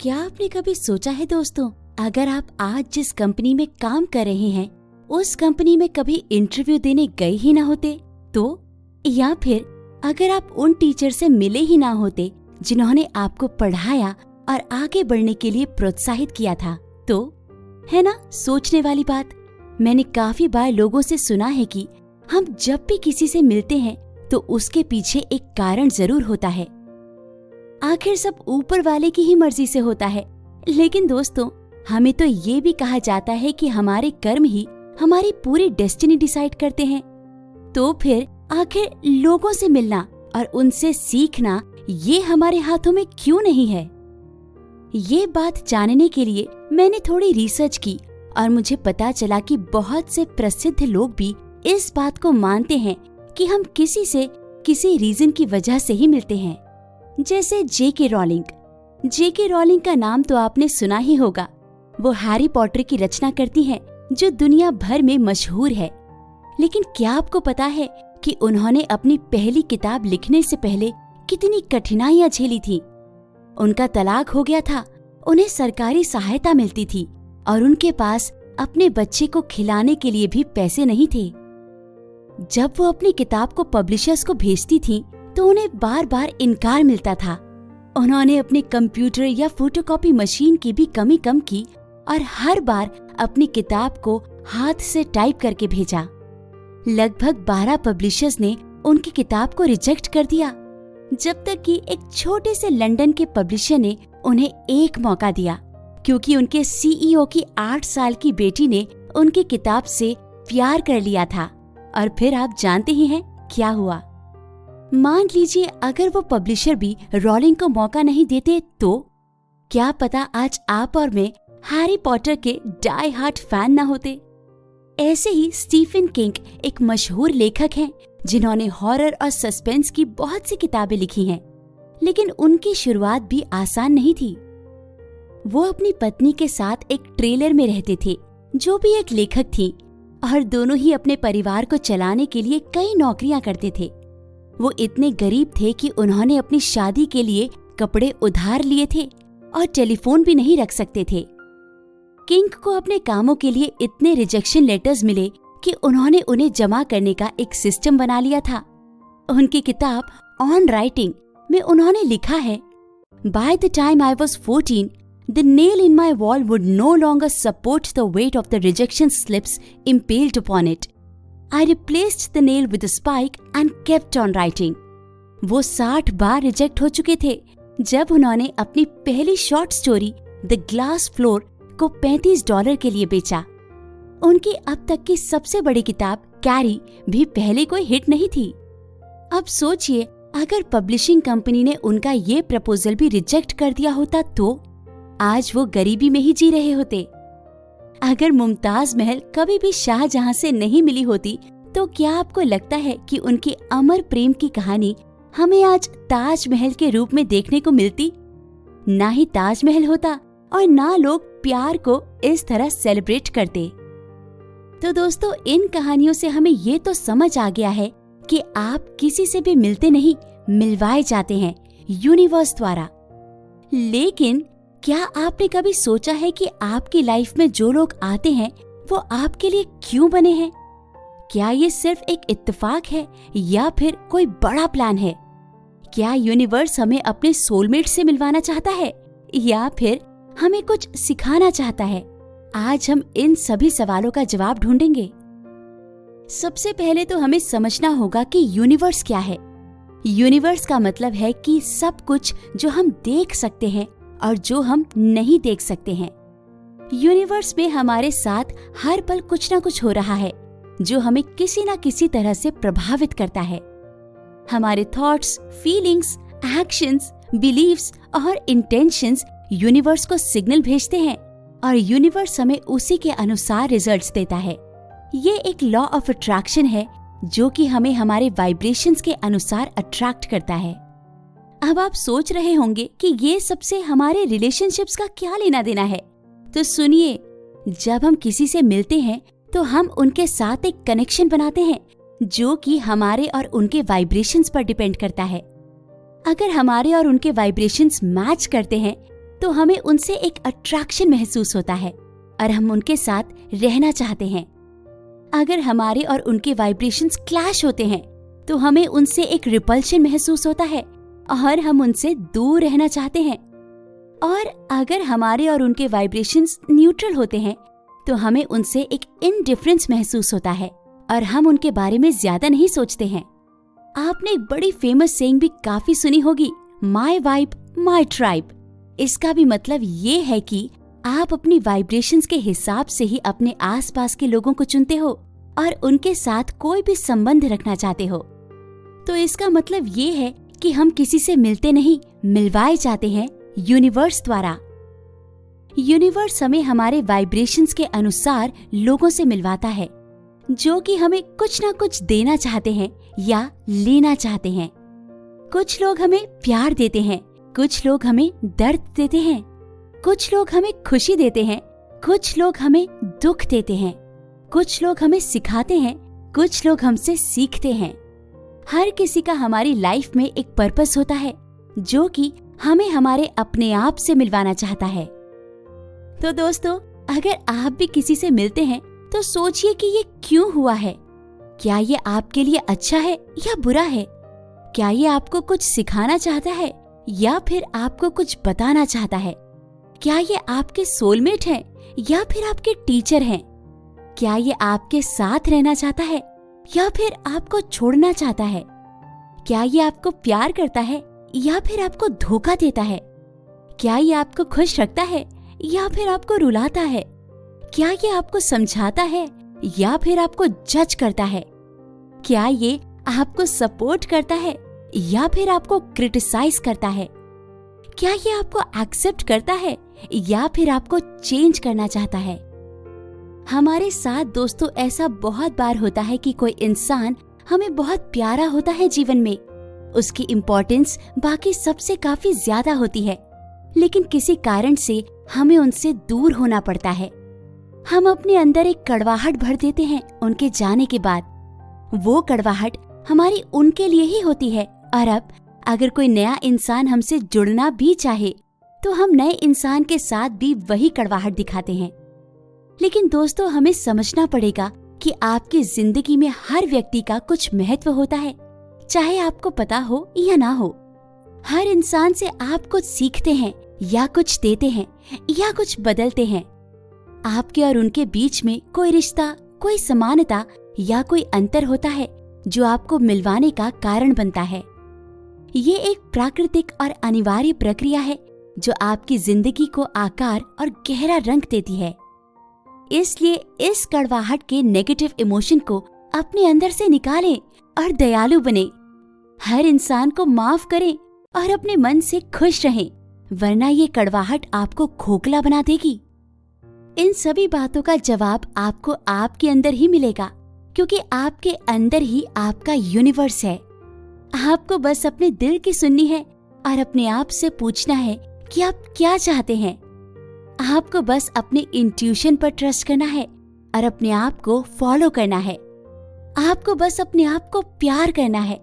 क्या आपने कभी सोचा है दोस्तों, अगर आप आज जिस कंपनी में काम कर रहे हैं उस कंपनी में कभी इंटरव्यू देने गए ही ना होते तो, या फिर अगर आप उन टीचर से मिले ही ना होते जिन्होंने आपको पढ़ाया और आगे बढ़ने के लिए प्रोत्साहित किया था तो, है ना सोचने वाली बात। मैंने काफी बार लोगों से सुना है कि हम जब भी किसी से मिलते हैं तो उसके पीछे एक कारण जरूर होता है। आखिर सब ऊपर वाले की ही मर्जी से होता है। लेकिन दोस्तों, हमें तो ये भी कहा जाता है कि हमारे कर्म ही हमारी पूरी डेस्टिनी डिसाइड करते हैं। तो फिर आखिर लोगों से मिलना और उनसे सीखना ये हमारे हाथों में क्यों नहीं है? ये बात जानने के लिए मैंने थोड़ी रिसर्च की और मुझे पता चला कि बहुत से प्रसिद्ध लोग भी इस बात को मानते हैं कि हम किसी से किसी रीजन की वजह से ही मिलते हैं। जैसे जेके रॉलिंग। जेके रॉलिंग का नाम तो आपने सुना ही होगा। वो हैरी पॉटर की रचना करती हैं जो दुनिया भर में मशहूर है। लेकिन क्या आपको पता है कि उन्होंने अपनी पहली किताब लिखने से पहले कितनी कठिनाइयां झेली थी? उनका तलाक हो गया था, उन्हें सरकारी सहायता मिलती थी और उनके पास अपने बच्चे को खिलाने के लिए भी पैसे नहीं थे। जब वो अपनी किताब को पब्लिशर्स को भेजती थी तो उन्हें बार बार इनकार मिलता था। उन्होंने अपने कंप्यूटर या फोटोकॉपी मशीन की भी कमी कम की और हर बार अपनी किताब को हाथ से टाइप करके भेजा। लगभग 12 पब्लिशर्स ने उनकी किताब को रिजेक्ट कर दिया, जब तक कि एक छोटे से लंदन के पब्लिशर ने उन्हें एक मौका दिया, क्योंकि उनके सीईओ की 8 साल की बेटी ने उनकी किताब से प्यार कर लिया था। और फिर आप जानते ही हैं क्या हुआ। मान लीजिए अगर वो पब्लिशर भी रॉलिंग को मौका नहीं देते तो क्या पता आज आप और मैं हैरी पॉटर के डाई हार्ट फैन ना होते। ऐसे ही स्टीफन किंग एक मशहूर लेखक हैं जिन्होंने हॉरर और सस्पेंस की बहुत सी किताबें लिखी हैं, लेकिन उनकी शुरुआत भी आसान नहीं थी। वो अपनी पत्नी के साथ एक ट्रेलर में रहते थे जो भी एक लेखक थी, और दोनों ही अपने परिवार को चलाने के लिए कई नौकरियां करते थे। वो इतने गरीब थे कि उन्होंने अपनी शादी के लिए कपड़े उधार लिए थे और टेलीफोन भी नहीं रख सकते थे। किंग को अपने कामों के लिए इतने रिजेक्शन लेटर्स मिले कि उन्होंने उन्हें जमा करने का एक सिस्टम बना लिया था। उनकी किताब ऑन राइटिंग में उन्होंने लिखा है, By the time I was 14, the nail in my wall would no longer support the weight of the rejection slips impaled upon it. I replaced the nail with a spike and kept on writing. वो 60 बार reject हो चुके थे जब उन्होंने अपनी पहली short story the glass floor को $35 के लिए बेचा। उनकी अब तक की सबसे बड़ी किताब कैरी भी पहले कोई हिट नहीं थी। अब सोचिए अगर पब्लिशिंग कंपनी ने उनका ये प्रपोजल भी रिजेक्ट कर दिया होता तो आज वो गरीबी में ही जी रहे होते। अगर मुमताज महल कभी भी शाहजहां से नहीं मिली होती तो क्या आपको लगता है कि उनकी अमर प्रेम की कहानी हमें आज ताजमहल के रूप में देखने को मिलती? ना ही ताजमहल होता और ना लोग प्यार को इस तरह सेलिब्रेट करते। तो दोस्तों, इन कहानियों से हमें ये तो समझ आ गया है कि आप किसी से भी मिलते नहीं, मिलवाए जाते हैं यूनिवर्स द्वारा। लेकिन क्या आपने कभी सोचा है कि आपकी लाइफ में जो लोग आते हैं वो आपके लिए क्यों बने हैं? क्या ये सिर्फ एक इत्तेफाक है या फिर कोई बड़ा प्लान है? क्या यूनिवर्स हमें अपने सोलमेट से मिलवाना चाहता है या फिर हमें कुछ सिखाना चाहता है? आज हम इन सभी सवालों का जवाब ढूंढेंगे। सबसे पहले तो हमें समझना होगा कि यूनिवर्स क्या है। यूनिवर्स का मतलब है कि सब कुछ जो हम देख सकते हैं और जो हम नहीं देख सकते हैं। यूनिवर्स में हमारे साथ हर पल कुछ ना कुछ हो रहा है जो हमें किसी ना किसी तरह से प्रभावित करता है। हमारे थॉट्स, फीलिंग्स, एक्शंस, बिलीव्स और इंटेंशंस यूनिवर्स को सिग्नल भेजते हैं और यूनिवर्स हमें उसी के अनुसार रिजल्ट्स देता है। ये एक लॉ ऑफ अट्रैक्शन है जो कि हमें हमारे वाइब्रेशंस के अनुसार अट्रैक्ट करता है। अब आप सोच रहे होंगे कि ये सबसे हमारे रिलेशनशिप्स का क्या लेना देना है? तो सुनिए, जब हम किसी से मिलते हैं तो हम उनके साथ एक कनेक्शन बनाते हैं जो कि हमारे और उनके वाइब्रेशंस पर डिपेंड करता है। अगर हमारे और उनके वाइब्रेशंस मैच करते हैं तो हमें उनसे एक अट्रैक्शन महसूस होता है और हम उनके साथ रहना चाहते हैं। अगर हमारे और उनके वाइब्रेशंस क्लैश होते हैं तो हमें उनसे एक रिपल्शन महसूस होता है और हम उनसे दूर रहना चाहते हैं। और अगर हमारे और उनके वाइब्रेशंस न्यूट्रल होते हैं तो हमें उनसे एक इनडिफरेंस महसूस होता है और हम उनके बारे में ज्यादा नहीं सोचते हैं। आपने एक बड़ी फेमस सेइंग भी काफी सुनी होगी, माई वाइब माई ट्राइब। इसका भी मतलब ये है कि आप अपनी वाइब्रेशंस के हिसाब से ही अपने आसपास के लोगों को चुनते हो और उनके साथ कोई भी संबंध रखना चाहते हो। तो इसका मतलब ये है कि हम किसी से मिलते नहीं, मिलवाए जाते हैं यूनिवर्स द्वारा। यूनिवर्स हमें हमारे वाइब्रेशंस के अनुसार लोगों से मिलवाता है जो कि हमें कुछ ना कुछ देना चाहते हैं या लेना चाहते हैं। कुछ लोग हमें प्यार देते हैं, कुछ लोग हमें दर्द देते हैं, कुछ लोग हमें खुशी देते हैं, कुछ लोग हमें दुख देते हैं, कुछ लोग हमें सिखाते हैं, कुछ लोग हमसे सीखते हैं। हर किसी का हमारी लाइफ में एक पर्पस होता है जो कि हमें हमारे अपने आप से मिलवाना चाहता है। तो दोस्तों, अगर आप भी किसी से मिलते हैं तो सोचिए कि ये क्यों हुआ है। क्या ये आपके लिए अच्छा है या बुरा है? क्या ये आपको कुछ सिखाना चाहता है या फिर आपको कुछ बताना चाहता है? क्या ये आपके सोलमेट हैं या फिर आपके टीचर हैं? क्या ये आपके साथ रहना चाहता है या फिर आपको छोड़ना चाहता है? क्या ये आपको प्यार करता है या फिर आपको धोखा देता है? क्या ये आपको खुश रखता है या फिर आपको रुलाता है? क्या ये आपको समझाता है या फिर आपको जज करता है? क्या ये आपको सपोर्ट करता है या फिर आपको क्रिटिसाइज करता है? क्या ये आपको एक्सेप्ट करता है या फिर आपको चेंज करना चाहता है? हमारे साथ दोस्तों ऐसा बहुत बार होता है कि कोई इंसान हमें बहुत प्यारा होता है जीवन में, उसकी इम्पोर्टेंस बाकी सबसे काफी ज्यादा होती है, लेकिन किसी कारण से हमें उनसे दूर होना पड़ता है। हम अपने अंदर एक कड़वाहट भर देते हैं उनके जाने के बाद। वो कड़वाहट हमारी उनके लिए ही होती है और अब अगर कोई नया इंसान हमसे जुड़ना भी चाहे तो हम नए इंसान के साथ भी वही कड़वाहट दिखाते हैं। लेकिन दोस्तों, हमें समझना पड़ेगा कि आपकी जिंदगी में हर व्यक्ति का कुछ महत्व होता है, चाहे आपको पता हो या ना हो। हर इंसान से आप कुछ सीखते हैं या कुछ देते हैं या कुछ बदलते हैं। आपके और उनके बीच में कोई रिश्ता, कोई समानता या कोई अंतर होता है जो आपको मिलवाने का कारण बनता है। ये एक प्राकृतिक और अनिवार्य प्रक्रिया है जो आपकी जिंदगी को आकार और गहरा रंग देती है। इसलिए इस कड़वाहट के नेगेटिव इमोशन को अपने अंदर से निकालें और दयालु बने। हर इंसान को माफ करें और अपने मन से खुश रहें, वरना ये कड़वाहट आपको खोखला बना देगी। इन सभी बातों का जवाब आपको आपके अंदर ही मिलेगा, क्योंकि आपके अंदर ही आपका यूनिवर्स है। आपको बस अपने दिल की सुननी है और अपने आप से पूछना है कि आप क्या चाहते हैं। आपको बस अपने इंट्यूशन पर ट्रस्ट करना है और अपने आप को फॉलो करना है। आपको बस अपने आप को प्यार करना है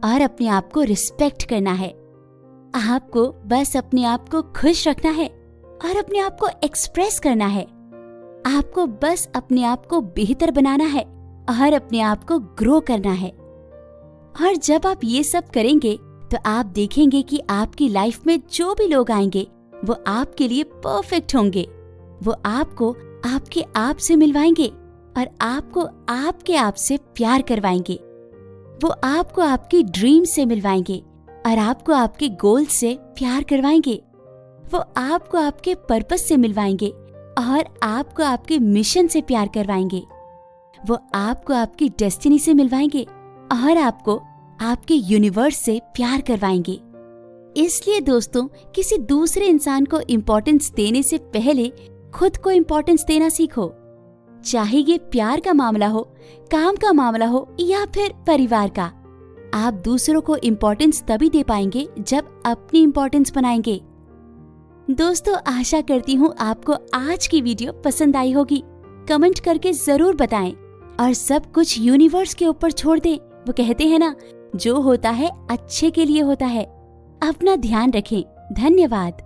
और अपने आप को रिस्पेक्ट करना है। आपको बस अपने आप को खुश रखना है और अपने आप को एक्सप्रेस करना है। आपको बस अपने आप को बेहतर बनाना है और अपने आप को ग्रो करना है। और जब आप ये सब करेंगे तो आप देखेंगे कि आपकी लाइफ में जो भी लोग आएंगे वो आपके लिए परफेक्ट होंगे। वो आपको आपके आप से मिलवाएंगे और आपको आपके आप से प्यार करवाएंगे। वो आपको आपकी ड्रीम से मिलवाएंगे और आपको आपके गोल से प्यार करवाएंगे। वो आपको आपके पर्पस से मिलवाएंगे और आपको आपके मिशन से प्यार करवाएंगे। वो आपको आपकी डेस्टिनी से मिलवाएंगे और आपको आपके यूनिवर्स से प्यार करवाएंगे। इसलिए दोस्तों, किसी दूसरे इंसान को इम्पोर्टेंस देने से पहले खुद को इम्पोर्टेंस देना सीखो। चाहे ये प्यार का मामला हो, काम का मामला हो या फिर परिवार का। आप दूसरों को इम्पोर्टेंस तभी दे पाएंगे जब अपनी इम्पोर्टेंस बनाएंगे। दोस्तों, आशा करती हूँ आपको आज की वीडियो पसंद आई होगी। कमेंट करके जरूर बताएं और सब कुछ यूनिवर्स के ऊपर छोड़ दें। वो कहते हैं ना, जो होता है अच्छे के लिए होता है। अपना ध्यान रखें। धन्यवाद।